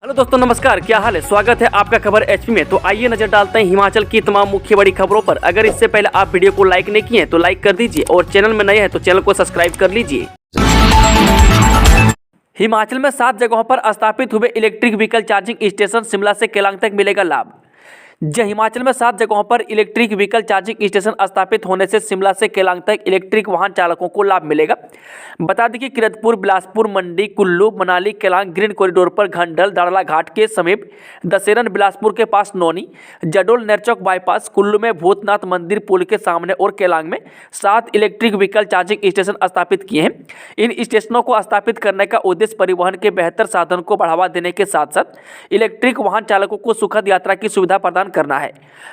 Hello दोस्तों, नमस्कार। क्या हाल है? स्वागत है आपका खबर एचपी में। तो आइए नजर डालते हैं हिमाचल की तमाम मुख्य बड़ी खबरों पर। अगर इससे पहले आप वीडियो को लाइक नहीं किए हैं तो लाइक कर दीजिए और चैनल में नए हैं तो चैनल को सब्सक्राइब कर लीजिए। हिमाचल में 7 जगहों पर स्थापित हुए electric vehicle charging station, Shimla से केलांग तक मिलेगा लाभ। हिमाचल में 7 जगहों पर इलेक्ट्रिक व्हीकल चार्जिंग स्टेशन स्थापित होने से शिमला से केलांग तक इलेक्ट्रिक वाहन चालकों को लाभ मिलेगा। बता दें कि किरतपुर, बिलासपुर, मंडी, कुल्लू, मनाली, केलांग ग्रीन कॉरिडोर पर घंडल दाड़ला घाट के समीप, दशहरन बिलासपुर के पास नौनी, जडोल नेरचौक बाईपास, कुल्लू में भूतनाथ मंदिर पुल के सामने और केलांग में 7 इलेक्ट्रिक व्हीकल चार्जिंग स्टेशन स्थापित किए हैं। इन स्टेशनों को स्थापित करने का उद्देश्य परिवहन के बेहतर साधन को बढ़ावा देने के साथ साथ इलेक्ट्रिक वाहन चालकों को सुखद यात्रा की सुविधा प्रदान करना है।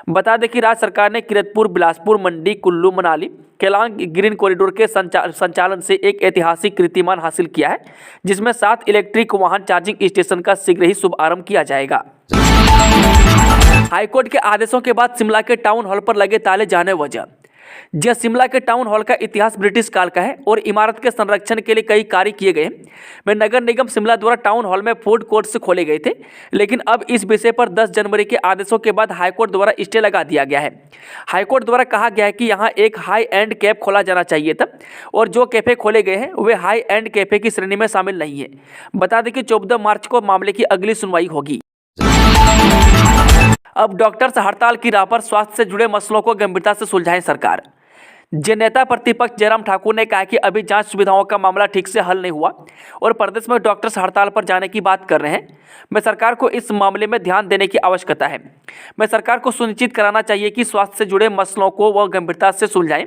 बता दें कि राज्य सरकार ने किरतपुर, बिलासपुर, मंडी, कुल्लू, मनाली, केलांग ग्रीन कॉरिडोर के संचालन से एक ऐतिहासिक कीर्तिमान हासिल किया है, जिसमें 7 इलेक्ट्रिक वाहन चार्जिंग स्टेशन का शीघ्र ही शुभारंभ किया जाएगा। हाईकोर्ट के आदेशों के बाद शिमला के टाउन हॉल पर लगे ताले जाने वजह। शिमला के टाउन हॉल का इतिहास ब्रिटिश काल का है और इमारत के संरक्षण के लिए कई कार्य किए गए हैं। नगर निगम शिमला द्वारा टाउन हॉल में फूड कोर्ट से खोले गए थे, लेकिन अब इस विषय पर 10 जनवरी के आदेशों के बाद हाईकोर्ट द्वारा स्टे लगा दिया गया है। हाईकोर्ट द्वारा कहा गया है कि यहाँ एक हाई एंड कैफ खोला जाना चाहिए था और जो कैफे खोले गए हैं वे हाई एंड कैफे की श्रेणी में शामिल नहीं है। बता दें कि 14 मार्च को मामले की अगली सुनवाई होगी। अब डॉक्टर्स हड़ताल की राह पर, स्वास्थ्य से जुड़े मसलों को गंभीरता से सुलझाएं सरकार। नेता प्रतिपक्ष जयराम ठाकुर ने कहा कि अभी जांच सुविधाओं का मामला ठीक से हल नहीं हुआ और प्रदेश में डॉक्टर्स हड़ताल पर जाने की बात कर रहे हैं। सरकार को इस मामले में ध्यान देने की आवश्यकता है। सरकार को सुनिश्चित कराना चाहिए कि स्वास्थ्य से जुड़े मसलों को वह गंभीरता से सुलझाएं।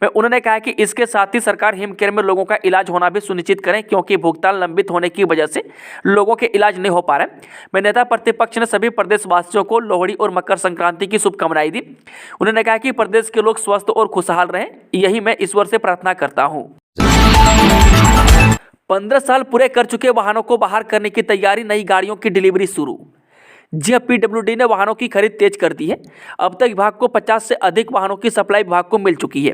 उन्होंने कहा कि इसके साथ ही सरकार हिमकेयर में लोगों का इलाज होना भी सुनिश्चित करें, क्योंकि भुगतान लंबित होने की वजह से लोगों के इलाज नहीं हो पा रहे। नेता प्रतिपक्ष ने सभी प्रदेशवासियों को लोहड़ी और मकर संक्रांति की शुभकामनाएं दी। उन्होंने कहा कि प्रदेश के लोग स्वस्थ और खुशहाल रहें, यही मैं ईश्वर से प्रार्थना करता हूं। 15 साल पूरे कर चुके वाहनों को बाहर करने की तैयारी, नई गाड़ियों की डिलीवरी शुरू। पीडब्ल्यूडी ने वाहनों की खरीद तेज कर दी है। अब तक विभाग को 50 से अधिक वाहनों की सप्लाई विभाग को मिल चुकी है।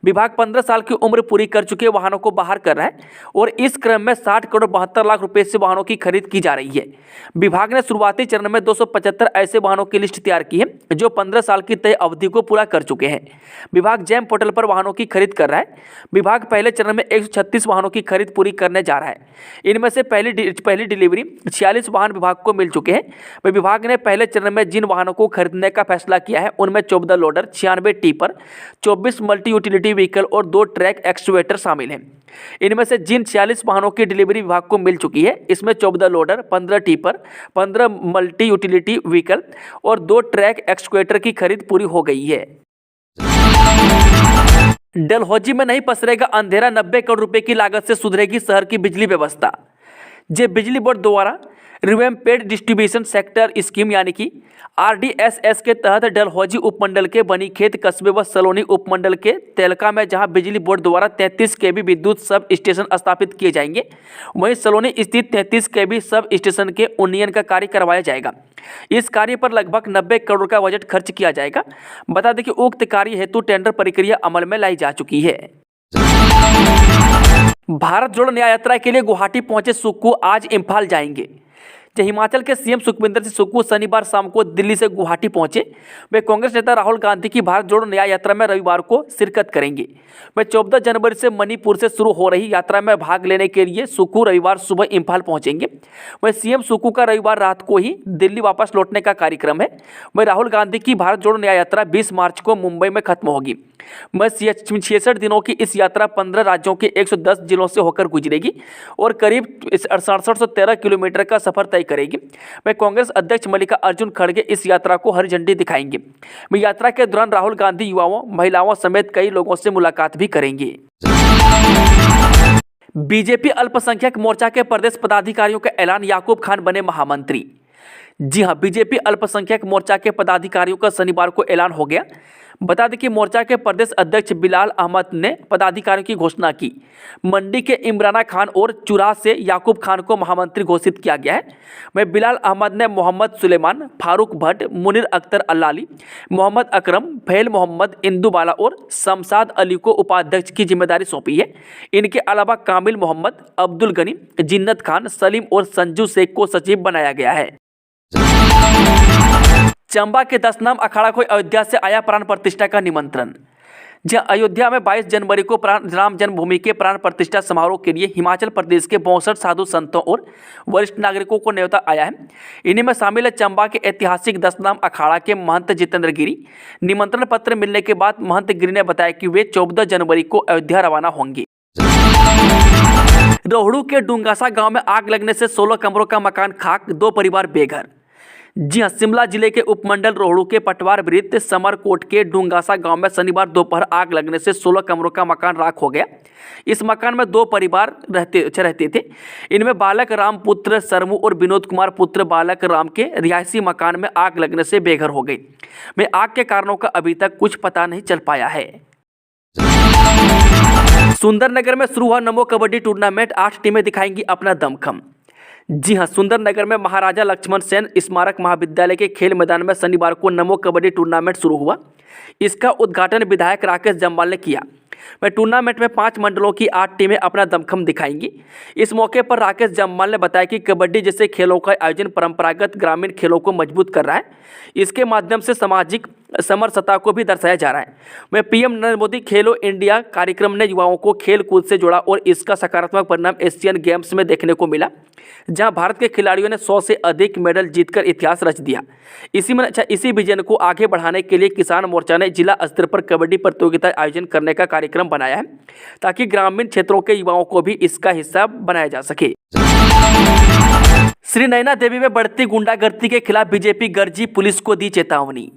विभाग 15 साल की उम्र पूरी कर चुके वाहनों को बाहर कर रहा है और इस क्रम में 60 करोड़ 72 लाख रुपए से वाहनों की खरीद की जा रही है। विभाग ने शुरुआती चरण में 275 ऐसे वाहनों की लिस्ट तैयार की है जो 15 साल की तय अवधि को पूरा कर चुके हैं। विभाग जैम पोर्टल पर वाहनों की खरीद कर रहा है। विभाग पहले चरण में 136 वाहनों की खरीद पूरी करने जा रहा है। इनमें से पहली डिलीवरी 46 वाहन विभाग को मिल चुके हैं। विभाग ने पहले चरण में जिन वाहनों को खरीदने का फैसला किया है उनमें 14 loader, 96 tipper, 24 multi utility vehicle और 2 ट्रैक एक्सकवेटर शामिल हैं। इनमें से जिन 46 वाहनों की डिलीवरी विभाग को मिल चुकी है, इसमें 14 loader, 15 tipper, 15 multi utility vehicle और 2 ट्रैक एक्सकवेटर की खरीद पूरी हो गई है। डलहौजी में नहीं पसरेगा अंधेरा, 90 करोड़ रुपए की लागत से सुधरेगी शहर की बिजली व्यवस्था। बिजली बोर्ड द्वारा रिवेम्पेड डिस्ट्रीब्यूशन सेक्टर स्कीम यानी कि RDSS के तहत डलहौजी उपमंडल के बनीखेत कस्बे व सलोनी उपमंडल के तेलका में जहां बिजली बोर्ड द्वारा 33 kV विद्युत सब स्टेशन स्थापित किए जाएंगे, वहीं सलोनी स्थित 33 kV सब स्टेशन के उन्नयन का कार्य करवाया जाएगा। इस कार्य पर लगभग 90 करोड़ का बजट खर्च किया जाएगा। बता दें कि उक्त कार्य हेतु टेंडर प्रक्रिया अमल में लाई जा चुकी है। भारत जोड़ो न्याय यात्रा के लिए गुवाहाटी पहुंचे सुक्खू आज इम्फाल जाएंगे। हिमाचल के सीएम सुखविंदर सिंह सुक्खू शनिवार शाम को दिल्ली से गुवाहाटी पहुंचे। वे कांग्रेस नेता राहुल गांधी की भारत जोड़ो न्याय यात्रा में रविवार को शिरकत करेंगे। वे 14 जनवरी से मणिपुर से शुरू हो रही यात्रा में भाग लेने के लिए सुक्खू रविवार सुबह इम्फाल पहुंचेंगे। वह सीएम सुक्खू का रविवार रात को ही दिल्ली वापस लौटने का कार्यक्रम है। वह राहुल गांधी की भारत जोड़ो न्याय यात्रा 20 मार्च को मुंबई में खत्म होगी। 66 दिनों की इस यात्रा 15 राज्यों के 110 जिलों से होकर गुजरेगी और करीब 6713 किलोमीटर का सफर तय करेगी। वह कांग्रेस अध्यक्ष मल्लिका अर्जुन खड़गे इस यात्रा को हरी झंडी दिखाएंगे। यात्रा के दौरान राहुल गांधी युवाओं, महिलाओं समेत कई लोगों से मुलाकात भी करेंगे। बीजेपी अल्पसंख्यक मोर्चा के प्रदेश पदाधिकारियों का ऐलान, याकूब खान बने महामंत्री। जी हां, बीजेपी अल्पसंख्यक मोर्चा के पदाधिकारियों का शनिवार को ऐलान हो गया। बता दें कि मोर्चा के प्रदेश अध्यक्ष बिलाल अहमद ने पदाधिकारियों की घोषणा की। मंडी के इमराना खान और चुराह से याकूब खान को महामंत्री घोषित किया गया है। वहीं बिलाल अहमद ने मोहम्मद सुलेमान, फारूक भट्ट, मुनीर अख्तर अल्लाली, मोहम्मद अकरम, फैल मोहम्मद, इंदुबाला और शमशाद अली को उपाध्यक्ष की जिम्मेदारी सौंपी है। इनके अलावा कामिल मोहम्मद, अब्दुल गनी, जिन्नत खान, सलीम और संजू शेख को सचिव बनाया गया है। चंबा के 10 नाम अखाड़ा को अयोध्या से आया प्राण प्रतिष्ठा का निमंत्रण। जहां अयोध्या में 22 जनवरी को राम जन्मभूमि के प्राण प्रतिष्ठा समारोह के लिए हिमाचल प्रदेश के 62 साधु संतों और वरिष्ठ नागरिकों को न्योता आया है। इन्हीं में शामिल है चंबा के ऐतिहासिक 10 नाम अखाड़ा के महंत जितेंद्र गिरी। निमंत्रण पत्र मिलने के बाद महंत गिरी ने बताया कि वे 14 जनवरी को अयोध्या रवाना होंगे। रोहड़ू के डुंगासा गांव में आग लगने से 16 कमरों का मकान खाक, 2 परिवार बेघर। जी हां, शिमला जिले के उपमंडल रोहड़ू के पटवार वृत्त समरकोट के डुंगासा गांव में शनिवार दोपहर आग लगने से 16 कमरों का मकान राख हो गया। इस मकान में 2 परिवार रहते थे। इनमें बालक राम पुत्र सरमू और विनोद कुमार पुत्र बालक राम के रिहायशी मकान में आग लगने से बेघर हो गई। में आग के कारणों का अभी तक कुछ पता नहीं चल पाया है। सुंदरनगर में शुरू हुआ नमो कबड्डी टूर्नामेंट, 8 टीमें दिखाएंगी अपना दमखम। जी हां, सुंदरनगर में महाराजा लक्ष्मण सेन स्मारक महाविद्यालय के खेल मैदान में शनिवार को नमो कबड्डी टूर्नामेंट शुरू हुआ। इसका उद्घाटन विधायक राकेश जम्वाल ने किया। वह टूर्नामेंट में 5 मंडलों की 8 टीमें अपना दमखम दिखाएंगी। इस मौके पर राकेश जम्वाल ने बताया कि कबड्डी जैसे खेलों का आयोजन परंपरागत ग्रामीण खेलों को मजबूत कर रहा है। इसके माध्यम से सामाजिक समरसता को भी दर्शाया जा रहा है। वह पीएम नरेंद्र मोदी खेलो इंडिया कार्यक्रम ने युवाओं को खेल कूद से जोड़ा और इसका सकारात्मक परिणाम एशियन गेम्स में देखने को मिला, जहां भारत के खिलाड़ियों ने 100 से अधिक मेडल जीतकर इतिहास रच दिया। इसी विजन को आगे बढ़ाने के लिए किसान मोर्चा ने जिला स्तर पर कबड्डी प्रतियोगिता आयोजन करने का कार्यक्रम बनाया है, ताकि ग्रामीण क्षेत्रों के युवाओं को भी इसका हिस्सा बनाया जा सके। श्री नैना देवी में बढ़ती गुंडागर्दी के खिलाफ बीजेपी गरजी, पुलिस को दी चेतावनी।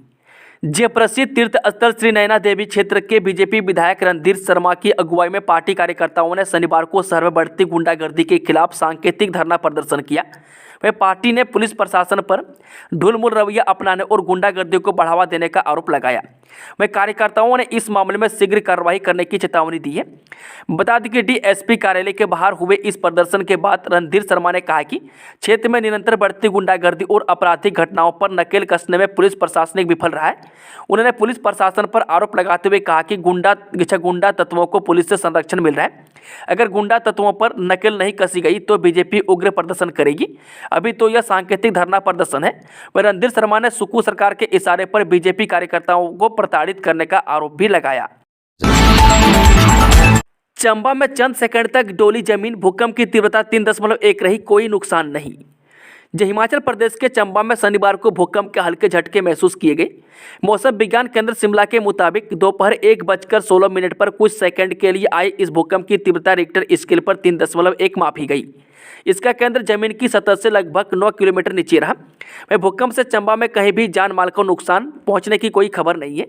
जे प्रसिद्ध तीर्थ स्थल श्री नैना देवी क्षेत्र के बीजेपी विधायक रणधीर शर्मा की अगुवाई में पार्टी कार्यकर्ताओं ने शनिवार को शहर में बढ़ती गुंडागर्दी के खिलाफ सांकेतिक धरना प्रदर्शन किया। वह पार्टी ने पुलिस प्रशासन पर ढुलमुल रवैया अपनाने और गुंडागर्दी को बढ़ावा देने का आरोप लगाया। वह कार्यकर्ताओं ने इस मामले में शीघ्र कार्रवाई करने की चेतावनी दी है। बता दें कि डीएसपी कार्यालय के बाहर हुए इस प्रदर्शन के बाद रणधीर शर्मा ने कहा कि क्षेत्र में निरंतर बढ़ती गुंडागर्दी और आपराधिक घटनाओं पर नकेल कसने में पुलिस प्रशासन विफल रहा है। उन्होंने पुलिस प्रशासन पर आरोप लगाते हुए कहा कि गुंडा तत्वों को पुलिस से संरक्षण मिल रहा है। अगर गुंडा तत्वों पर नकेल नहीं कसी गई तो बीजेपी उग्र प्रदर्शन करेगी। अभी तो यह सांकेतिक धरना प्रदर्शन है। वह रणधीर शर्मा ने सुक्खू सरकार के इशारे पर बीजेपी कार्यकर्ताओं को प्रताड़ित करने का आरोप भी लगाया। चंबा में चंद सेकंड तक डोली जमीन, भूकंप की तीव्रता 3.1 रही, कोई नुकसान नहीं। हिमाचल प्रदेश के चंबा में शनिवार को भूकंप के हल्के झटके महसूस किए गए। मौसम विज्ञान केंद्र शिमला के मुताबिक दोपहर 1:16 पर कुछ सेकंड के लिए आए इस भूकंप की तीव्रता रिक्टर स्केल पर 3.1 मापी गई। इसका केंद्र जमीन की सतह से लगभग 9 किलोमीटर नीचे रहा। वह भूकंप से चंबा में कहीं भी जान माल को नुकसान पहुंचने की कोई खबर नहीं है।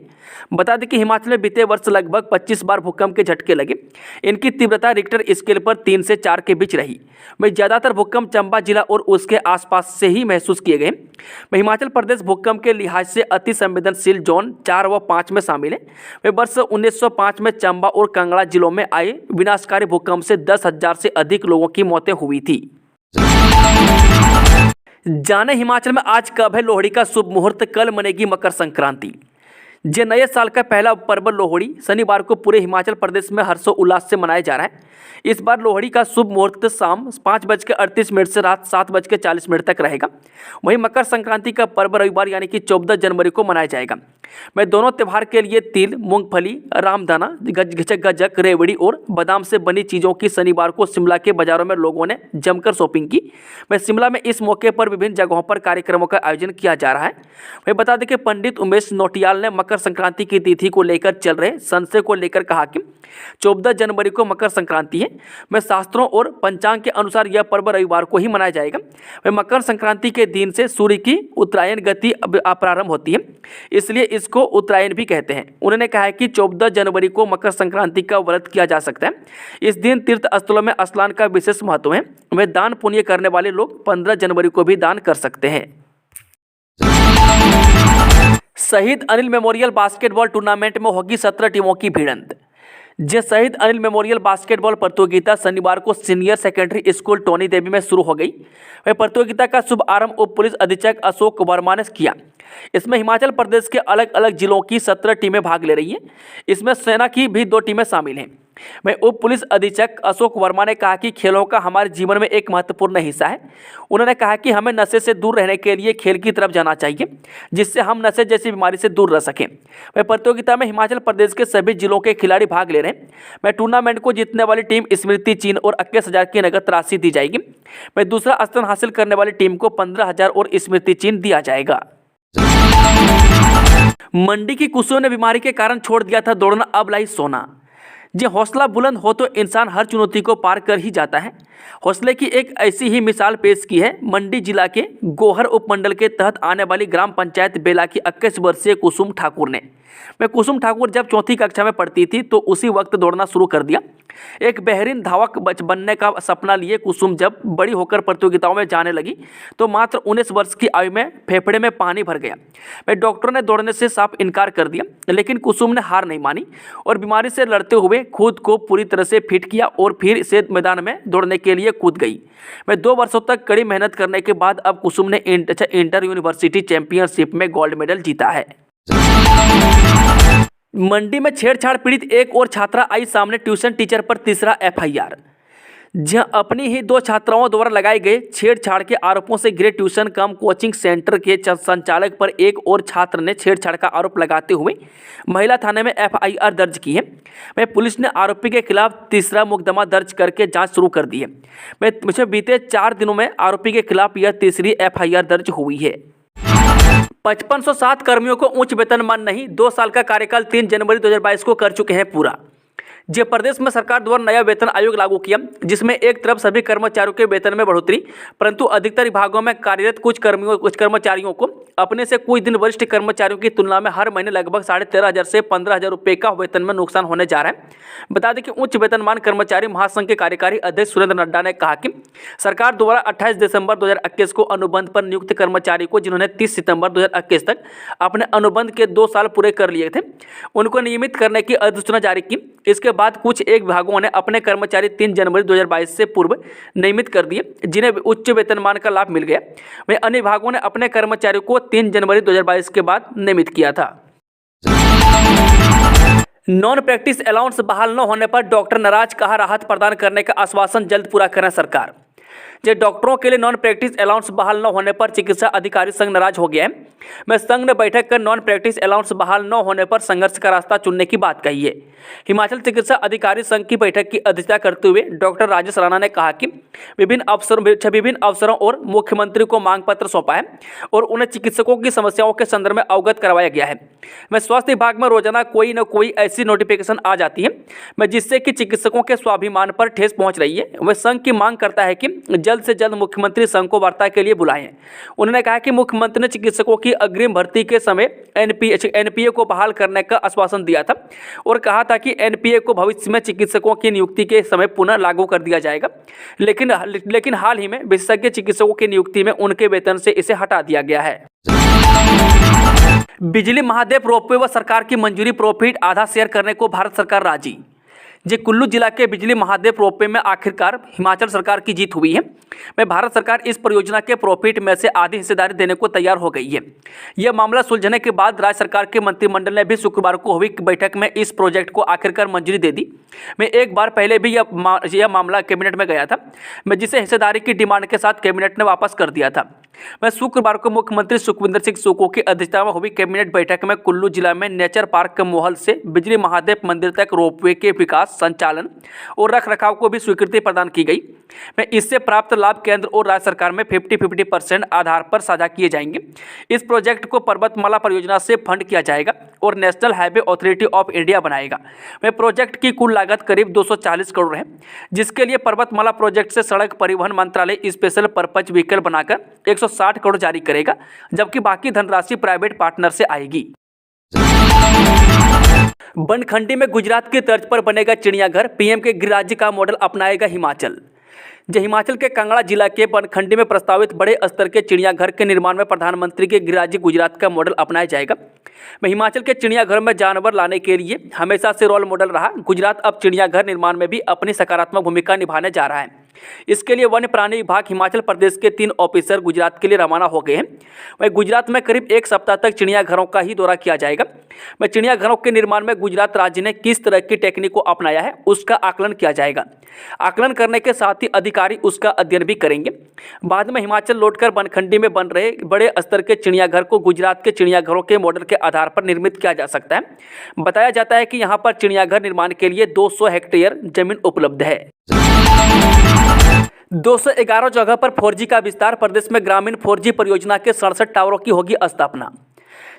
बता दें कि हिमाचल में बीते वर्ष लगभग 25 बार भूकंप के झटके लगे। इनकी तीव्रता रिक्टर स्केल पर 3 से 4 के बीच रही। वह ज़्यादातर भूकंप चंबा जिला और उसके आसपास से ही महसूस किए गए। हिमाचल प्रदेश भूकंप के लिहाज से अति संवेदनशील जोन 4 व 5 में शामिल है। वह वर्ष 1905 में चंबा और कांगड़ा जिलों में आए विनाशकारी भूकंप से 10,000 से अधिक लोगों की मौतें हुई थी। जाने हिमाचल में आज कब है लोहड़ी का शुभ मुहूर्त, कल मनेगी मकर संक्रांति। नए साल का पहला पर्व लोहड़ी शनिवार को पूरे हिमाचल प्रदेश में हर्षोल्लास से मनाया जा रहा है। इस बार लोहड़ी का शुभ मुहूर्त शाम 5:38 से रात 7:40 तक रहेगा। वहीं मकर संक्रांति का पर्व रविवार यानी कि 14 जनवरी को मनाया जाएगा। मैं दोनों त्यौहार के लिए तिल, मूंगफली, रामदाना, गजक, रेवड़ी और बादाम से बनी चीज़ों की शनिवार को शिमला के बाजारों में लोगों ने जमकर शॉपिंग की। मैं शिमला में इस मौके पर विभिन्न जगहों पर कार्यक्रमों का आयोजन किया जा रहा है। मैं बता दें कि पंडित उमेश नोटियाल ने मकर संक्रांति की तिथि को लेकर चल रहे संशय को लेकर कहा कि 14 जनवरी को मकर संक्रांति है। मैं शास्त्रों और पंचांग के अनुसार यह पर्व रविवार को ही मनाया जाएगा। वह मकर संक्रांति के दिन से सूर्य की उत्तरायण गति प्रारंभ होती है, इसलिए इसको उत्तरायण भी कहते हैं। उन्होंने कहा है कि 14 जनवरी को मकर संक्रांति का व्रत किया जा सकता है। इस दिन तीर्थ स्थलों में स्नान का विशेष महत्व है। वह दान पुण्य करने वाले लोग 15 जनवरी को भी दान कर सकते हैं। शहीद अनिल मेमोरियल बास्केटबॉल टूर्नामेंट में होगी 17 टीमों की भिड़ंत। शहीद अनिल मेमोरियल बास्केटबॉल प्रतियोगिता शनिवार को सीनियर सेकेंडरी स्कूल टोनी देवी में शुरू हो गई। वह प्रतियोगिता का शुभारंभ उप पुलिस अधीक्षक अशोक वर्मा ने किया। इसमें हिमाचल प्रदेश के अलग अलग जिलों की 17 टीमें भाग ले रही हैं। इसमें सेना की भी 2 टीमें शामिल हैं। वहीं उप पुलिस अधीक्षक अशोक वर्मा ने कहा कि खेलों का हमारे जीवन में एक महत्वपूर्ण हिस्सा है। उन्होंने कहा कि हमें नशे से दूर रहने के लिए खेल की तरफ जाना चाहिए, जिससे हम नशे जैसी बीमारी से दूर रह सकें। वह प्रतियोगिता में हिमाचल प्रदेश के सभी जिलों के खिलाड़ी भाग ले रहे हैं। वह टूर्नामेंट को जीतने वाली टीम स्मृति चिन्ह और 21,000 की नगद राशि दी जाएगी। वह दूसरा स्थान हासिल करने वाली टीम को 15,000 और स्मृति चिन्ह दिया जाएगा। मंडी की कुशों ने बीमारी के कारण छोड़ दिया था दौड़ना, अब लाई सोना। हौसला बुलंद हो तो इंसान हर चुनौती को पार कर ही जाता है। हौसले की एक ऐसी ही मिसाल पेश की है मंडी जिला के गोहर उपमंडल के तहत आने वाली ग्राम पंचायत बेला की 21 वर्षीय कुसुम ठाकुर ने। कुसुम ठाकुर जब 4th कक्षा में पढ़ती थी तो उसी वक्त दौड़ना शुरू कर दिया। एक बेहतरीन धावक बनने का सपना लिए कुसुम जब बड़ी होकर प्रतियोगिताओं में जाने लगी तो मात्र 19 वर्ष की आयु में फेफड़े में पानी भर गया। डॉक्टरों ने दौड़ने से साफ इनकार कर दिया, लेकिन कुसुम ने हार नहीं मानी और बीमारी से लड़ते हुए खुद को पूरी तरह से फिट किया और फिर से मैदान में दौड़ने के लिए कूद गई। 2 वर्षों तक कड़ी मेहनत करने के बाद अब कुसुम ने इंटर यूनिवर्सिटी चैंपियनशिप में गोल्ड मेडल जीता है। मंडी में छेड़छाड़ पीड़ित एक और छात्रा आई सामने, ट्यूशन टीचर पर तीसरा FIR। अपनी ही 2 छात्राओं द्वारा लगाए गए छेड़छाड़ के आरोपों से घिरे ट्यूशन कम कोचिंग सेंटर के संचालक पर एक और छात्र ने छेड़छाड़ का आरोप लगाते हुए महिला थाने में FIR दर्ज की है। पुलिस ने आरोपी के खिलाफ तीसरा मुकदमा दर्ज करके जांच शुरू कर दी है। बीते 4 दिनों में आरोपी के खिलाफ यह तीसरी FIR दर्ज हुई है। 5507 कर्मियों को उच्च वेतनमान नहीं, 2 साल का कार्यकाल 3 जनवरी 2022 को कर चुके हैं पूरा। प्रदेश में सरकार द्वारा नया वेतन आयोग लागू किया, जिसमें एक तरफ सभी कर्मचारियों के वेतन में बढ़ोतरी, परंतु अधिकतर विभागों में कार्यरत कुछ कर्मचारियों को अपने से कुछ दिन वरिष्ठ कर्मचारियों की तुलना में हर महीने लगभग 13,500 से 15,000 रुपये का वेतन में नुकसान होने जा रहा है। बता दें कि उच्च वेतनमान कर्मचारी महासंघ के कार्यकारी अध्यक्ष सुरेंद्र नड्डा ने कहा कि सरकार द्वारा 28 दिसंबर 2021 को अनुबंध पर नियुक्त कर्मचारी को, जिन्होंने 30 सितंबर 2021 तक अपने अनुबंध के 2 साल पूरे कर लिए थे, उनको नियमित करने की अधिसूचना जारी की। इसके बाद कुछ एक विभागों ने अपने कर्मचारी 3 जनवरी 2022 से पूर्व नियमित कर दिए, जिन्हें उच्च वेतनमान का लाभ मिल गया। वहीं अन्य विभागों ने अपने कर्मचारियों को 3 जनवरी 2022 के बाद नियमित किया था। नॉन प्रैक्टिस अलाउंस बहाल न होने पर डॉक्टर नाराज, कहा राहत प्रदान करने का आश्वासन जल्द पूरा करें सरकार। डॉक्टरों के लिए नॉन प्रैक्टिस अलाउंस बहाल न होने पर चिकित्सा अधिकारी संघ नाराज हो गया है। संघ ने बैठक कर नॉन प्रैक्टिस अलाउंस बहाल न होने पर संघर्ष का रास्ता चुनने की बात कही है। हिमाचल चिकित्सा अधिकारी संघ की बैठक की अध्यक्षता करते हुए डॉक्टर राजेश राणा ने कहा कि विभिन्न अफसरों और मुख्यमंत्री को मांग पत्र सौंपा है और उन्हें चिकित्सकों की समस्याओं के संदर्भ में अवगत करवाया गया है। स्वास्थ्य विभाग में रोजाना कोई न कोई ऐसी नोटिफिकेशन आ जाती है जिससे कि चिकित्सकों के स्वाभिमान पर ठेस पहुंच रही है। वह संघ की मांग करता है कि जल्द से जल्द मुख्यमंत्री संघ को वार्ता के लिए बुलाएं। उन्होंने कहा कि मुख्यमंत्री ने चिकित्सकों की अग्रिम भर्ती के समय एनपीए को बहाल करने का आश्वासन दिया था और कहा था कि एनपीए को भविष्य में चिकित्सकों की नियुक्ति के समय पुनः लागू कर दिया जाएगा, लेकिन हाल ही में विशेषज्ञ चिकित्सकों की नियुक्ति में उनके वेतन से इसे हटा दिया गया है। बिजली महादेव रोपवे व सरकार की मंजूरी, प्रॉफिट आधा शेयर करने को भारत सरकार राजी। कुल्लू जिला के बिजली महादेव रोपवे में आखिरकार हिमाचल सरकार की जीत हुई है। भारत सरकार इस परियोजना के प्रॉफिट में से आधी हिस्सेदारी देने को तैयार हो गई है। यह मामला सुलझने के बाद राज्य सरकार के मंत्रिमंडल ने भी शुक्रवार को हुई बैठक में इस प्रोजेक्ट को आखिरकार मंजूरी दे दी। एक बार पहले भी यह मामला कैबिनेट में गया था, जिसे हिस्सेदारी की डिमांड के साथ कैबिनेट ने वापस कर दिया था। शुक्रवार को मुख्यमंत्री सुखविंदर सिंह सुक्खू की अध्यक्षता में हुई कैबिनेट बैठक में कुल्लू जिला में नेचर पार्क मोहल से बिजली महादेव मंदिर तक रोपवे के विकास, संचालन और रखरखाव को भी स्वीकृति प्रदान की गई। इससे प्राप्त लाभ केंद्र और राज्य सरकार में 50-50% आधार पर साझा किए जाएंगे। इस प्रोजेक्ट को पर्वतमाला परियोजना से फंड किया जाएगा और national highway authority of India बनाएगा। प्रोजेक्ट की कुल लागत करीब 240 करोड़ है, जिसके लिए पर्वतमाला प्रोजेक्ट से सड़क परिवहन मंत्रालय स्पेशल पर्पज व्हीकल बनाकर 160 करोड़ जारी करेगा, जबकि बाकी धनराशि प्राइवेट पार्टनर से आएगी। बनखंडी में गुजरात की तर्ज पर बनेगा चिड़ियाघर, पीएम के गृह राज्य का मॉडल अपनाएगा हिमाचल। जो हिमाचल के कांगड़ा जिला के बनखंडी में प्रस्तावित बड़े स्तर के चिड़ियाघर के निर्माण में प्रधानमंत्री के गृह राज्य गुजरात का मॉडल अपनाया जाएगा। हिमाचल के चिड़ियाघर में जानवर लाने के लिए हमेशा से रोल मॉडल रहा गुजरात अब चिड़ियाघर निर्माण में भी अपनी सकारात्मक भूमिका निभाने जा रहा है। इसके लिए वन्य प्राणी विभाग हिमाचल प्रदेश के 3 ऑफिसर गुजरात के लिए रवाना हो गए हैं। वहीं गुजरात में करीब 1 सप्ताह तक चिड़ियाघरों का ही दौरा किया जाएगा। वहीं चिड़ियाघरों के निर्माण में गुजरात राज्य ने किस तरह की टेक्निक को अपनाया है उसका आकलन किया जाएगा। आकलन करने के साथ ही अधिकारी उसका अध्ययन भी करेंगे। बाद में हिमाचल लौटकर बनखंडी में बन रहे बड़े स्तर के चिड़ियाघर को गुजरात के चिड़ियाघरों के मॉडल के आधार पर निर्मित किया जा सकता है। बताया जाता है कि यहाँ पर चिड़ियाघर निर्माण के लिए 200 हेक्टेयर जमीन उपलब्ध है। 211 जगह पर 4G का विस्तार। प्रदेश में ग्रामीण 4G परियोजना के 67 टावरों की होगी स्थापना।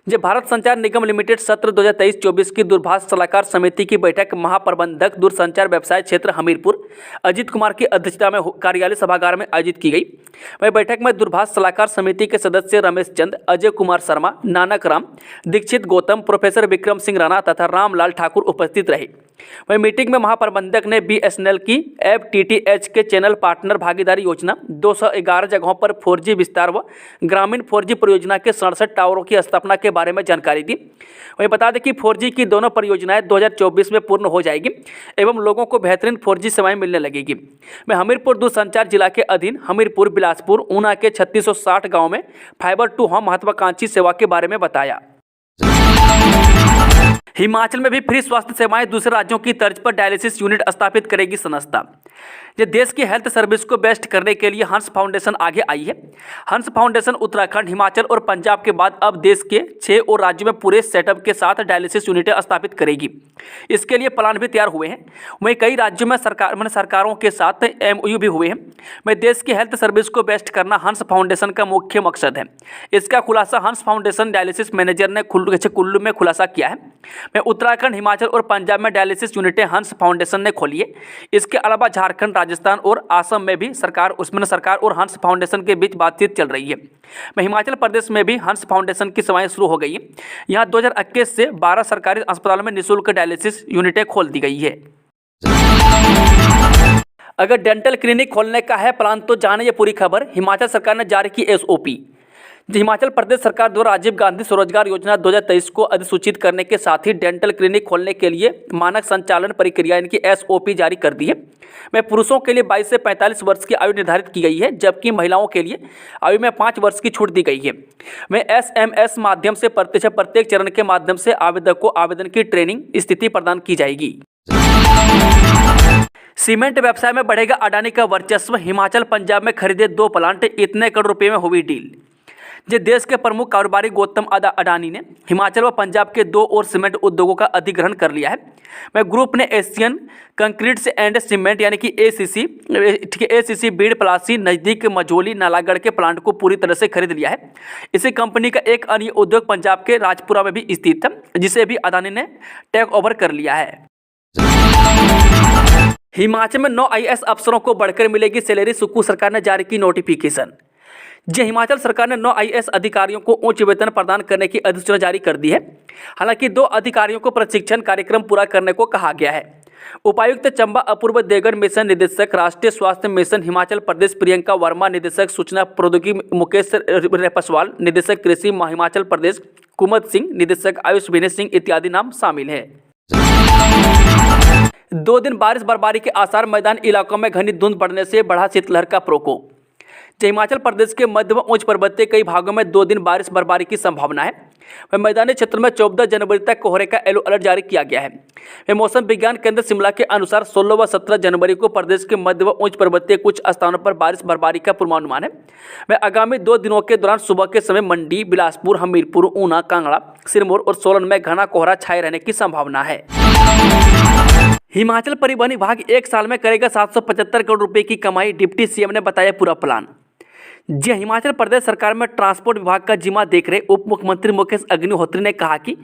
जो भारत संचार निगम लिमिटेड सत्र 2023-24 की दूरभाष सलाहकार समिति की बैठक महाप्रबंधक दूरसंचार व्यवसाय क्षेत्र हमीरपुर अजीत कुमार की अध्यक्षता में कार्यालय सभागार में आयोजित की गई। वही बैठक में दूरभाष सलाहकार समिति के सदस्य रमेश चंद, अजय कुमार शर्मा, नानक राम, दीक्षित गौतम, प्रोफेसर विक्रम सिंह राणा तथा रामलाल ठाकुर उपस्थित रहे। वहीं मीटिंग में महाप्रबंधक ने BSNL की FTTH के चैनल पार्टनर भागीदारी योजना 211 जगहों पर 4G विस्तार व ग्रामीण 4G परियोजना के 67 टावरों की स्थापना के बारे में जानकारी दी। वहीं बता दें कि 4G की दोनों परियोजनाएं 2024 में पूर्ण हो जाएगी एवं लोगों को बेहतरीन 4G सेवाएं मिलने लगेगी। मैं हमीरपुर दूरसंचार जिला के अधीन हमीरपुर, बिलासपुर, ऊना के 3660 गाँव में फाइबर टू होम महत्वाकांक्षी सेवा के बारे में बताया। हिमाचल में भी फ्री स्वास्थ्य सेवाएं दूसरे राज्यों की तर्ज पर डायलिसिस यूनिट स्थापित करेगी संस्था। ये देश की हेल्थ सर्विस को बेस्ट करने के लिए हंस फाउंडेशन आगे आई है। हंस फाउंडेशन उत्तराखंड, हिमाचल और पंजाब के बाद अब देश के 6 और राज्यों में पूरे सेटअप के साथ डायलिसिस यूनिटें स्थापित करेगी। इसके लिए प्लान भी तैयार हुए हैं। वहीं कई राज्यों में सरकारों के साथ MOU भी हुए हैं। वहीं देश की हेल्थ सर्विस को बेस्ट करना हंस फाउंडेशन का मुख्य मकसद है। इसका खुलासा हंस फाउंडेशन डायलिसिस मैनेजर ने कुल्लू में खुलासा किया है। मैं उत्तराखंड, हिमाचल और पंजाब में डायलिसिस यूनिटें हंस फाउंडेशन ने खोली है। इसके अलावा झारखंड, राजस्थान और असम में भी सरकार और हंस फाउंडेशन के बीच बातचीत चल रही है। हिमाचल प्रदेश में भी हंस फाउंडेशन की सेवाएं शुरू हो गई है। यहाँ 2021 से 12 सरकारी अस्पतालों में निःशुल्क डायलिसिस यूनिटें खोल दी गई है। अगर डेंटल क्लिनिक खोलने का है प्लान तो जाने ये पूरी खबर। हिमाचल सरकार ने जारी की SOP। हिमाचल प्रदेश सरकार द्वारा राजीव गांधी स्वरोजगार योजना 2023 को अधिसूचित करने के साथ ही डेंटल क्लिनिक खोलने के लिए मानक संचालन प्रक्रिया इनकी SOP जारी कर दी है। में पुरुषों के लिए 22 से 45 वर्ष की आयु निर्धारित की गई है, जबकि महिलाओं के लिए आयु में 5 वर्ष की छूट दी गई है। में SMS माध्यम से प्रत्येक चरण के माध्यम से आवेदक को आवेदन की ट्रेनिंग स्थिति प्रदान की जाएगी। सीमेंट व्यवसाय में बढ़ेगा अडानी का वर्चस्व। हिमाचल पंजाब में खरीदे 2 प्लांट, इतने करोड़ रुपए में हुई डील। जो देश के प्रमुख कारोबारी गौतम अडानी ने हिमाचल व पंजाब के 2 और सीमेंट उद्योगों का अधिग्रहण कर लिया है। वह ग्रुप ने एशियन कंक्रीट्स एंड सीमेंट यानी कि ACC बीड़ पलासी नज़दीक मझोली नालागढ़ के प्लांट को पूरी तरह से खरीद लिया है। इसी कंपनी का एक अन्य उद्योग पंजाब के राजपुरा में भी स्थित था, जिसे भी अडानी ने टेक ओवर कर लिया है। हिमाचल में 9 IAS अफसरों को बढ़कर मिलेगी सैलरी। सुक्खू सरकार ने जारी की नोटिफिकेशन। जी हिमाचल सरकार ने 9 IAS अधिकारियों को उच्च वेतन प्रदान करने की अधिसूचना जारी कर दी है। हालांकि 2 अधिकारियों को प्रशिक्षण कार्यक्रम पूरा करने को कहा गया है। उपायुक्त चंबा अपूर्व देगर, मिशन निदेशक राष्ट्रीय स्वास्थ्य मिशन हिमाचल प्रदेश प्रियंका वर्मा, निदेशक सूचना प्रौद्योगिकी मुकेश रेपसवाल, निदेशक कृषि हिमाचल प्रदेश कुमद सिंह, निदेशक आयुष विनय सिंह इत्यादि नाम शामिल है। 2 दिन बारिश बर्फबारी के आसार। मैदान इलाकों में घनी धुंध पड़ने से बढ़ा शीतलहर का प्रकोप। हिमाचल प्रदेश के मध्य व उच्च पर्वतीय कई भागों में 2 दिन बारिश बर्फबारी की संभावना है। वह मैदानी क्षेत्र में 14 जनवरी तक कोहरे का येलो अलर्ट जारी किया गया है। मौसम विज्ञान केंद्र शिमला के अनुसार 16 व 17 जनवरी को प्रदेश के मध्य व उच्च पर्वतीय कुछ स्थानों पर बारिश बर्फबारी का पूर्वानुमान है। वह आगामी 2 दिनों के दौरान सुबह के समय मंडी, बिलासपुर, हमीरपुर, ऊना, कांगड़ा, सिरमौर और सोलन में घना कोहरा छाए रहने की संभावना है। हिमाचल परिवहन विभाग 1 साल में करेगा 775 करोड़ रुपए की कमाई। डिप्टी CM ने बताया पूरा प्लान। जी हिमाचल प्रदेश सरकार में ट्रांसपोर्ट विभाग का जिम्मा देख रहे उप मुख्यमंत्री मुकेश अग्निहोत्री ने कहा कि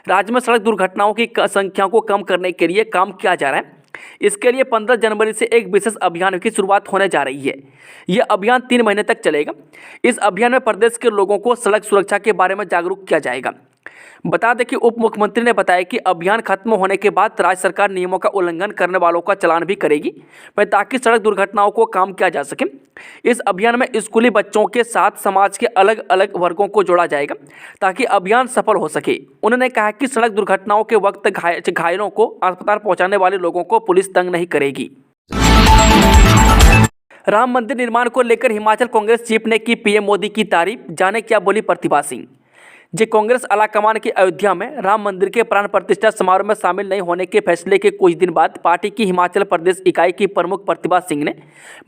राज्य में सड़क दुर्घटनाओं की संख्या को कम करने के लिए काम किया जा रहा है। इसके लिए 15 जनवरी से एक विशेष अभियान की शुरुआत होने जा रही है। यह अभियान 3 महीने तक चलेगा। इस अभियान में प्रदेश के लोगों को सड़क सुरक्षा के बारे में जागरूक किया जाएगा। बता दें कि उप मुख्यमंत्री ने बताया कि अभियान खत्म होने के बाद राज्य सरकार नियमों का उल्लंघन करने वालों का चालान भी करेगी ताकि सड़क दुर्घटनाओं को कम किया जा सके। इस अभियान में स्कूली बच्चों के साथ समाज के अलग अलग वर्गों को जोड़ा जाएगा ताकि अभियान सफल हो सके। उन्होंने कहा कि सड़क दुर्घटनाओं के वक्त घायलों को अस्पताल पहुंचाने वाले लोगों को पुलिस तंग नहीं करेगी। राम मंदिर निर्माण को लेकर हिमाचल कांग्रेस चीफ ने की पीएम मोदी की तारीफ। जाने क्या बोली प्रतिभा सिंह। कांग्रेस आलाकमान की अयोध्या में राम मंदिर के प्राण प्रतिष्ठा समारोह में शामिल नहीं होने के फैसले के कुछ दिन बाद पार्टी की हिमाचल प्रदेश इकाई की प्रमुख प्रतिभा सिंह ने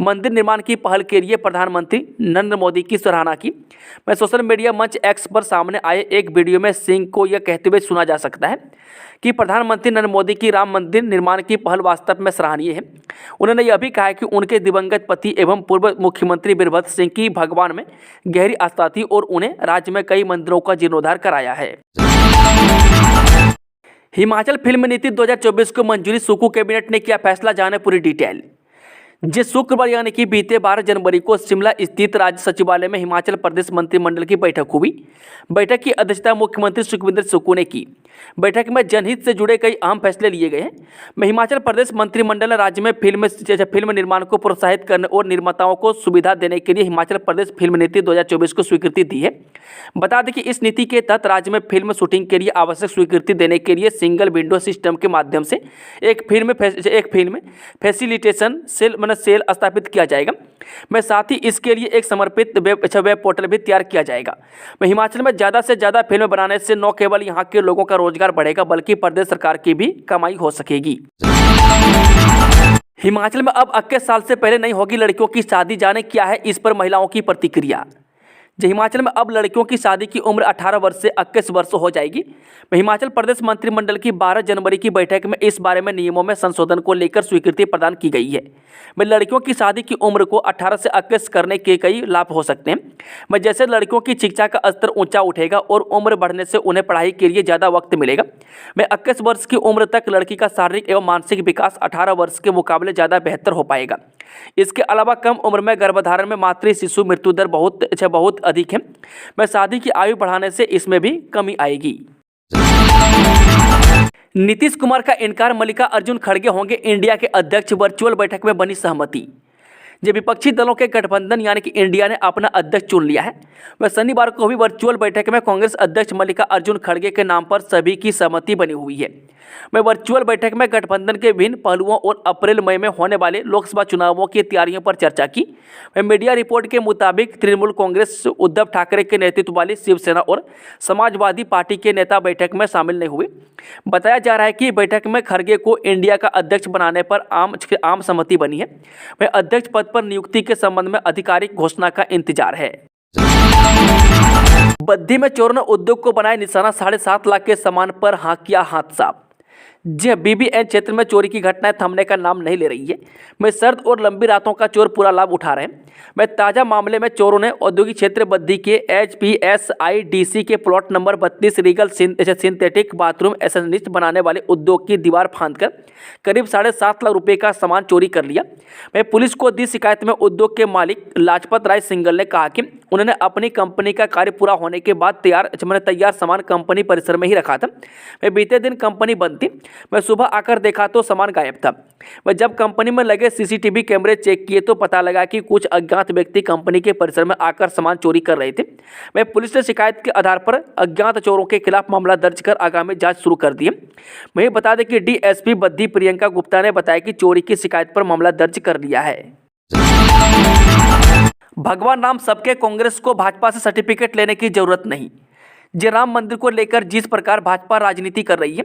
मंदिर निर्माण की पहल के लिए प्रधानमंत्री नरेंद्र मोदी की सराहना की। सोशल मीडिया मंच एक्स पर सामने आए एक वीडियो में सिंह को यह कहते हुए सुना जा सकता है कि प्रधानमंत्री नरेंद्र मोदी की राम मंदिर निर्माण की पहल वास्तव में सराहनीय है। उन्होंने यह भी कहा कि उनके दिवंगत पति एवं पूर्व मुख्यमंत्री वीरभद्र सिंह की भगवान में गहरी आस्था थी और उन्हें राज्य में कई मंदिरों का जीर्णोद्धार कराया है। हिमाचल फिल्म नीति 2024 को मंजूरी, सुकू कैबिनेट ने किया फैसला। जाने पूरी डिटेल। शुक्रवार यानी कि बीते 12 जनवरी को शिमला स्थित राज्य सचिवालय में हिमाचल प्रदेश मंत्रिमंडल की बैठक हुई। बैठक की अध्यक्षता मुख्यमंत्री सुखविंदर सुक्खू ने की। बैठक में जनहित से जुड़े कई अहम फैसले लिए गए हैं। हिमाचल प्रदेश मंत्रिमंडल ने राज्य में फिल्म निर्माण को प्रोत्साहित करने और निर्माताओं को सुविधा देने के लिए हिमाचल प्रदेश फिल्म नीति 2024 को स्वीकृति दी है। बता दें कि इस नीति के तहत राज्य में फिल्म शूटिंग के लिए आवश्यक स्वीकृति देने के लिए सिंगल विंडो सिस्टम के माध्यम से एक फिल्म फैसिलिटेशन सेल स्थापित किया जाएगा। साथ ही इसके लिए एक समर्पित वेब पोर्टल भी तैयार किया जाएगा। हिमाचल में ज़्यादा से ज़्यादा फिल्म बनाने से न केवल यहाँ के लोगों का रोजगार बढ़ेगा बल्कि प्रदेश सरकार की भी कमाई हो सकेगी। हिमाचल में अब 21 साल से पहले नहीं होगी लड़कियों की शादी। जाने क्या है इस पर महिलाओं की प्रतिक्रिया। हिमाचल में अब लड़कियों की शादी की उम्र 18 वर्ष से 21 वर्ष हो जाएगी। हिमाचल प्रदेश मंत्रिमंडल की 12 जनवरी की बैठक में इस बारे में नियमों में संशोधन को लेकर स्वीकृति प्रदान की गई है। लड़कियों की शादी की उम्र को 18 से 21 करने के कई लाभ हो सकते हैं। जैसे लड़कियों की शिक्षा का स्तर ऊंचा उठेगा और उम्र बढ़ने से उन्हें पढ़ाई के लिए ज़्यादा वक्त मिलेगा। 21 वर्ष की उम्र तक लड़की का शारीरिक एवं मानसिक विकास 18 वर्ष के मुकाबले ज़्यादा बेहतर हो पाएगा। इसके अलावा कम उम्र में गर्भधारण में मातृ शिशु मृत्यु दर बहुत अधिक है। शादी की आयु बढ़ाने से इसमें भी कमी आएगी। नीतीश कुमार का इनकार, मल्लिकार्जुन खड़गे होंगे इंडिया के अध्यक्ष। वर्चुअल बैठक में बनी सहमति। विपक्षी दलों के गठबंधन यानी कि इंडिया ने अपना अध्यक्ष चुन लिया है। शनिवार को हुई वर्चुअल बैठक में कांग्रेस अध्यक्ष मल्लिकार्जुन खड़गे के नाम पर सभी की सहमति बनी हुई है। वर्चुअल बैठक में गठबंधन के विभिन्न पहलुओं और अप्रैल मई में होने वाले लोकसभा चुनावों की तैयारियों पर चर्चा की। मीडिया रिपोर्ट के मुताबिक तृणमूल कांग्रेस उद्धव ठाकरे के नेतृत्व वाली शिवसेना और समाजवादी पार्टी के नेता बैठक में शामिल नहीं हुए। बताया जा रहा है कि बैठक में खड़गे को इंडिया का अध्यक्ष बनाने पर आम सहमति बनी है। अध्यक्ष पद पर नियुक्ति के संबंध में आधिकारिक घोषणा का इंतजार है। बद्दी में चोरों ने उद्योग को बनाया निशाना। 7.5 लाख के सामान पर किया हाथ साफ। बीबीएन क्षेत्र में चोरी की घटनाएं थमने का नाम नहीं ले रही है। सर्द और लंबी रातों का चोर पूरा लाभ उठा रहे हैं। ताजा मामले में चोरों ने औद्योगिक क्षेत्र बद्दी के HPSIDC के plot number 32 Regal synthetic bathroom accessories बनाने वाले उद्योग की दीवार फांदकर करीब 7.5 लाख रुपए का सामान चोरी कर लिया। पुलिस को दी शिकायत में उद्योग के मालिक लाजपत राय सिंगल ने कहा कि उन्होंने अपनी कंपनी का कार्य पूरा होने के बाद तैयार सामान कंपनी परिसर में ही रखा था। बीते दिन कंपनी बंद थी। सुबह आकर देखा तो सामान गायब था। जब कंपनी में लगे CCTV कैमरे चेक किए तो पता लगा कि कुछ अज्ञात व्यक्ति कंपनी के परिसर में आकर सामान चोरी कर रहे थे। पुलिस ने शिकायत के आधार पर अज्ञात चोरों के खिलाफ मामला दर्ज कर आगामी जांच शुरू कर दी है। वहीं बता दें कि DSP बद्दी प्रियंका गुप्ता ने बताया कि चोरी की शिकायत पर मामला दर्ज कर लिया है। भगवान राम सबके, कांग्रेस को भाजपा से सर्टिफिकेट लेने की जरूरत नहीं। राम मंदिर को लेकर जिस प्रकार भाजपा राजनीति कर रही है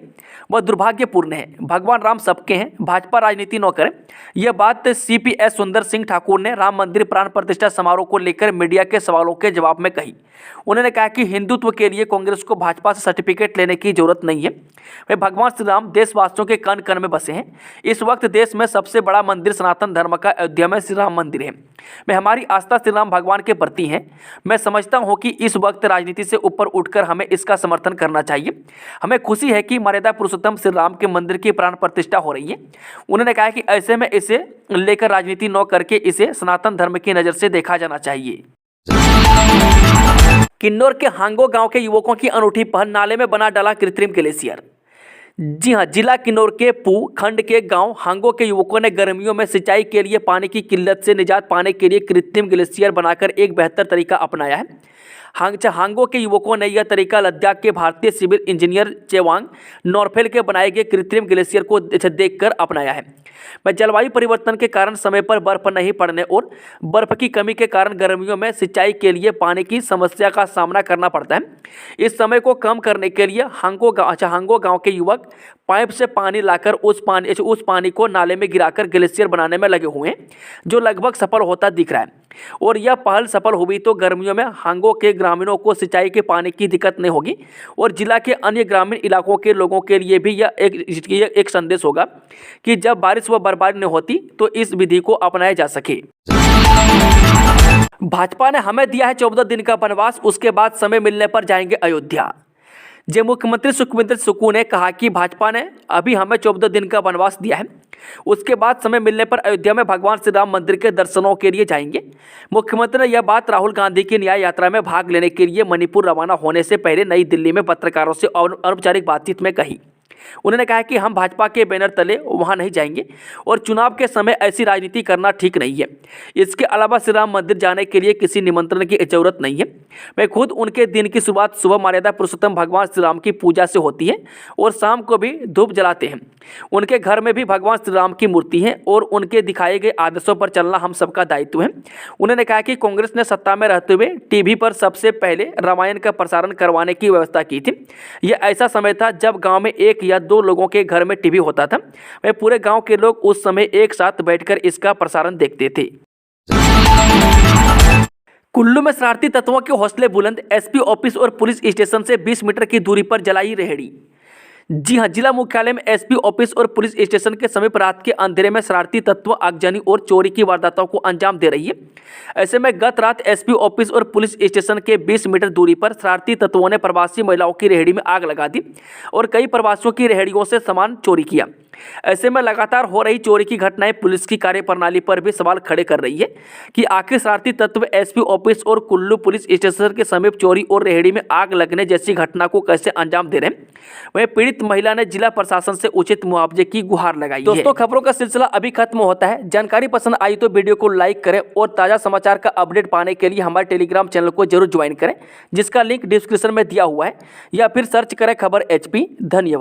वह दुर्भाग्यपूर्ण है। भगवान राम सबके हैं, भाजपा राजनीति न करें। यह बात CPS सुंदर सिंह ठाकुर ने राम मंदिर प्राण प्रतिष्ठा समारोह को लेकर मीडिया के सवालों के जवाब में कही। उन्होंने कहा कि हिंदुत्व के लिए कांग्रेस को भाजपा से सर्टिफिकेट लेने की जरूरत नहीं है। वे भगवान श्री राम देशवासियों के कण कण में बसे हैं। इस वक्त देश में सबसे बड़ा मंदिर सनातन धर्म का अयोध्या में श्री राम मंदिर है। हमारी आस्था श्री राम भगवान के प्रति है। मैं समझता हूँ कि इस वक्त राजनीति से ऊपर उठकर हमें इसका समर्थन करना चाहिए। हमें खुशी है कि मर्यादा पुरुषोत्तम श्री राम के मंदिर की प्राण प्रतिष्ठा हो रही है। उन्होंने कहा कि ऐसे में इसे लेकर राजनीति न करके इसे सनातन धर्म की नज़र से देखा जाना चाहिए। किन्नौर के हांगो गांव के युवकों की अनूठी पहल, नाले में बना डाला कृत्रिम ग्लेशियर। जी हां, जिला किन्नौर के पू खंड के गांव हांगो के युवकों ने गर्मियों में सिंचाई के लिए पानी की किल्लत से निजात पाने के लिए कृत्रिम ग्लेशियर बनाकर एक बेहतर तरीका अपनाया है। हांगो के युवकों ने यह तरीका लद्दाख के भारतीय सिविल इंजीनियर चेवांग नॉरफेल के बनाए गए कृत्रिम ग्लेशियर को देखकर अपनाया है। जलवायु परिवर्तन के कारण समय पर बर्फ नहीं पड़ने और बर्फ की कमी के कारण गर्मियों में सिंचाई के लिए पानी की समस्या का सामना करना पड़ता है। इस समय को कम करने के लिए हांगो गांव के युवक पाइप से पानी लाकर उस पानी को नाले में गिराकर ग्लेशियर बनाने में लगे हुए हैं, जो लगभग सफल होता दिख रहा है। और यह पहल सफल हुई तो गर्मियों में हांगो के ग्रामीणों को सिंचाई के पानी की दिक्कत नहीं होगी और जिला के अन्य ग्रामीण इलाकों के लोगों के लिए भी यह एक संदेश होगा कि जब बारिश व बर्फबारी नहीं होती तो इस विधि को अपनाया जा सके। भाजपा ने हमें दिया है 14 दिन का वनवास, उसके बाद समय मिलने पर जाएंगे अयोध्या। जब मुख्यमंत्री सुखविंदर सुक्खू ने कहा कि भाजपा ने अभी हमें 14 दिन का वनवास दिया है, उसके बाद समय मिलने पर अयोध्या में भगवान श्री राम मंदिर के दर्शनों के लिए जाएंगे। मुख्यमंत्री ने यह बात राहुल गांधी की न्याय यात्रा में भाग लेने के लिए मणिपुर रवाना होने से पहले नई दिल्ली में पत्रकारों से अनौपचारिक बातचीत में कही। उन्होंने कहा कि हम भाजपा के बैनर तले वहां नहीं जाएंगे और चुनाव के समय ऐसी राजनीति करना ठीक नहीं है। इसके अलावा श्री राम मंदिर जाने के लिए किसी निमंत्रण की जरूरत नहीं है। मैं खुद उनके दिन की शुरुआत सुबह मर्यादा पुरुषोत्तम भगवान श्री राम की पूजा से होती है और शाम को भी धूप जलाते हैं। उनके घर में भी भगवान श्री राम की मूर्ति है और उनके दिखाए गए आदर्शों पर चलना हम सबका दायित्व है। उन्होंने कहा कि कांग्रेस ने सत्ता में रहते हुए टीवी पर सबसे पहले रामायण का प्रसारण करवाने की व्यवस्था की थी। यह ऐसा समय था जब गाँव में एक या 2 लोगों के घर में टीवी होता था। वह पूरे गांव के लोग उस समय एक साथ बैठकर इसका प्रसारण देखते थे। कुल्लू में शरारती तत्वों के हौसले बुलंद, एसपी ऑफिस और पुलिस स्टेशन से 20 मीटर की दूरी पर जलाई रेहड़ी। जी हां, जिला मुख्यालय में एसपी ऑफिस और पुलिस स्टेशन के समीप रात के अंधेरे में शरारती तत्व आगजनी और चोरी की वारदातों को अंजाम दे रही है। ऐसे में गत रात एसपी ऑफिस और पुलिस स्टेशन के 20 मीटर दूरी पर शरारती तत्वों ने प्रवासी महिलाओं की रेहड़ी में आग लगा दी और कई प्रवासियों की रेहड़ियों से सामान चोरी किया। ऐसे में लगातार हो रही चोरी की घटनाएं पुलिस की कार्यप्रणाली पर भी सवाल खड़े कर रही है कि आखिर शरारती तत्व एसपी ऑफिस और कुल्लू पुलिस स्टेशन के समीप चोरी और रेहड़ी में आग लगने जैसी घटना को कैसे अंजाम दे रहे हैं। वहीं पीड़ित महिला ने जिला प्रशासन से उचित मुआवजे की गुहार लगाई है। दोस्तों, खबरों का सिलसिला अभी खत्म होता है। जानकारी पसंद आई तो वीडियो को लाइक करें और ताज़ा समाचार का अपडेट पाने के लिए हमारे टेलीग्राम चैनल को जरूर ज्वाइन करें, जिसका लिंक डिस्क्रिप्शन में दिया हुआ है, या फिर सर्च करें खबर HP। धन्यवाद।